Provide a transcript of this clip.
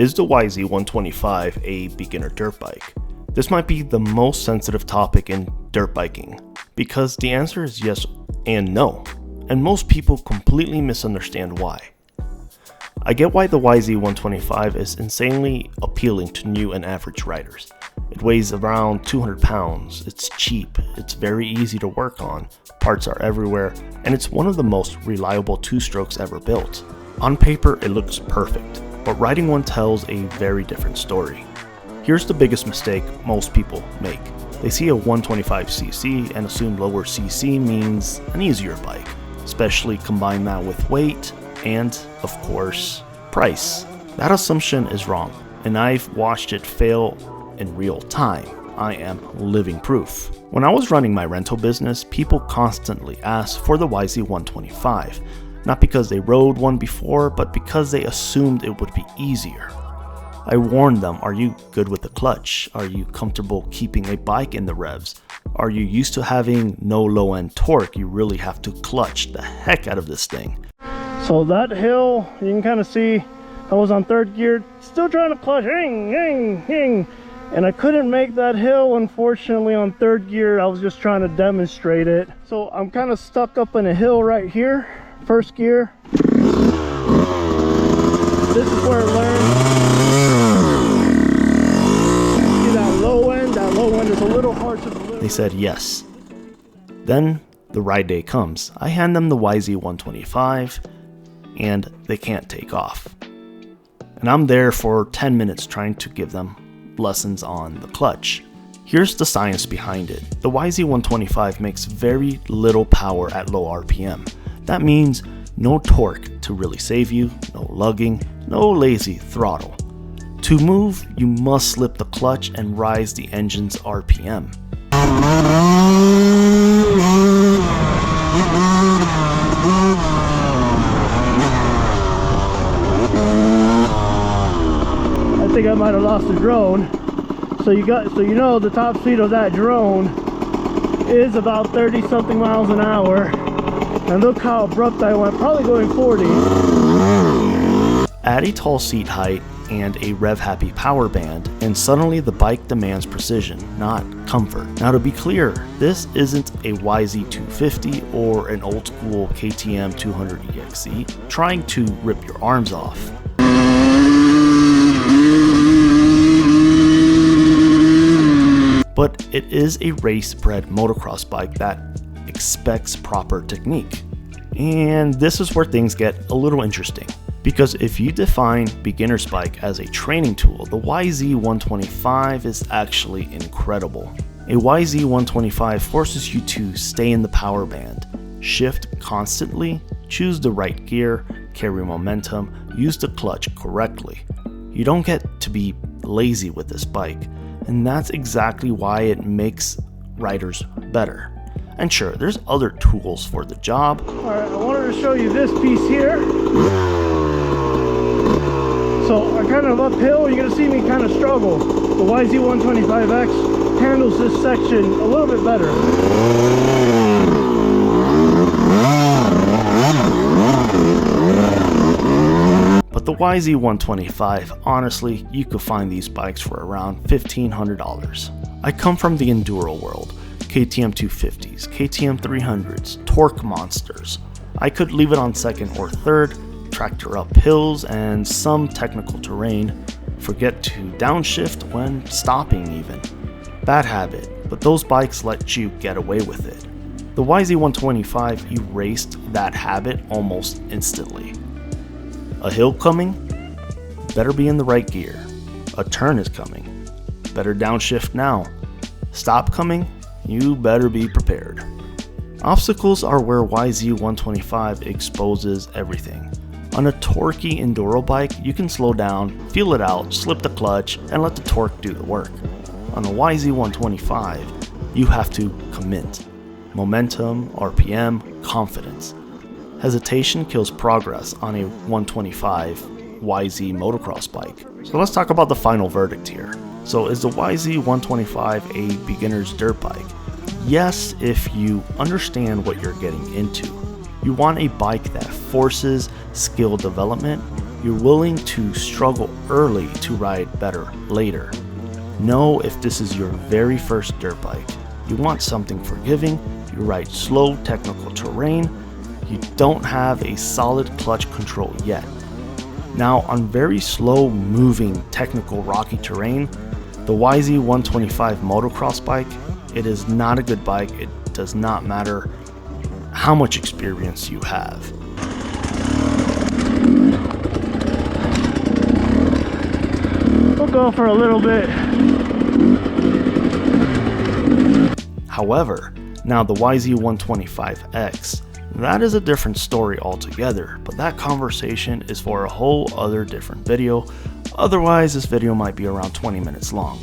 Is the YZ125 a beginner dirt bike? This might be the most sensitive topic in dirt biking because the answer is yes and no, and most people completely misunderstand why. I get why the YZ125 is insanely appealing to new and average riders. It weighs around 200 pounds, it's cheap, it's very easy to work on, parts are everywhere, and it's one of the most reliable two-strokes ever built. On paper, it looks perfect, but riding one tells a very different story. Here's the biggest mistake most people make. They see a 125cc and assume lower cc means an easier bike, especially combine that with weight and, of course, price. That assumption is wrong, and I've watched it fail in real time. I am living proof. When I was running my rental business, people constantly asked for the YZ125, not because they rode one before, but because they assumed it would be easier. I warned them, are you good with the clutch? Are you comfortable keeping a bike in the revs? Are you used to having no low-end torque? You really have to clutch the heck out of this thing. So that hill, you can kind of see I was on third gear, still trying to clutch, and I couldn't make that hill, unfortunately, on third gear. I was just trying to demonstrate it. So I'm kind of stuck up in a hill right here, first gear. This is where I learned. See that low end is a little hard to deliver. They said yes. Then the ride day comes. I hand them the YZ125 and they can't take off. And I'm there for 10 minutes trying to give them lessons on the clutch. Here's the science behind it. The YZ125 makes very little power at low RPM. That means no torque to really save you, no lugging, no lazy throttle. To move, you must slip the clutch and rise the engine's RPM. I think I might have lost the drone. So you know the top speed of that drone is about 30 something miles an hour. And look how abrupt I went, probably going 40. Add a tall seat height and a rev-happy power band, and suddenly the bike demands precision, not comfort. Now to be clear, this isn't a YZ250 or an old school KTM 200 EXE trying to rip your arms off. But it is a race-bred motocross bike that expects proper technique. And this is where things get a little interesting. Because if you define beginner's bike as a training tool, the YZ125 is actually incredible. A YZ125 forces you to stay in the power band, shift constantly, choose the right gear, carry momentum, use the clutch correctly. You don't get to be lazy with this bike, and that's exactly why it makes riders better. And sure, there's other tools for the job. Alright, I wanted to show you this piece here. So I kind of uphill, you're going to see me kind of struggle. The YZ125X handles this section a little bit better. But the YZ125, honestly, you could find these bikes for around $1,500. I come from the enduro world. KTM 250s, KTM 300s, torque monsters. I could leave it on second or third, tractor up hills and some technical terrain, forget to downshift when stopping even. Bad habit, but those bikes let you get away with it. The YZ125 erased that habit almost instantly. A hill coming? Better be in the right gear. A turn is coming. Better downshift now. Stop coming? You better be prepared. Obstacles are where YZ125 exposes everything. On a torquey enduro bike, you can slow down, feel it out, slip the clutch, and let the torque do the work. On a YZ125, you have to commit. Momentum, RPM, confidence. Hesitation kills progress on a 125 YZ motocross bike. So let's talk about the final verdict here. So is the YZ125 a beginner's dirt bike? Yes, if you understand what you're getting into. You want a bike that forces skill development, You're willing to struggle early to ride better later. Know if this is your very first dirt bike. You want something forgiving, you ride slow technical terrain, you don't have a solid clutch control yet. Now on very slow moving technical rocky terrain, the YZ125 motocross bike, it is not a good bike. It does not matter how much experience you have. We'll go for a little bit. However, now the YZ125X, that is a different story altogether, but that conversation is for a whole other different video. Otherwise, this video might be around 20 minutes long.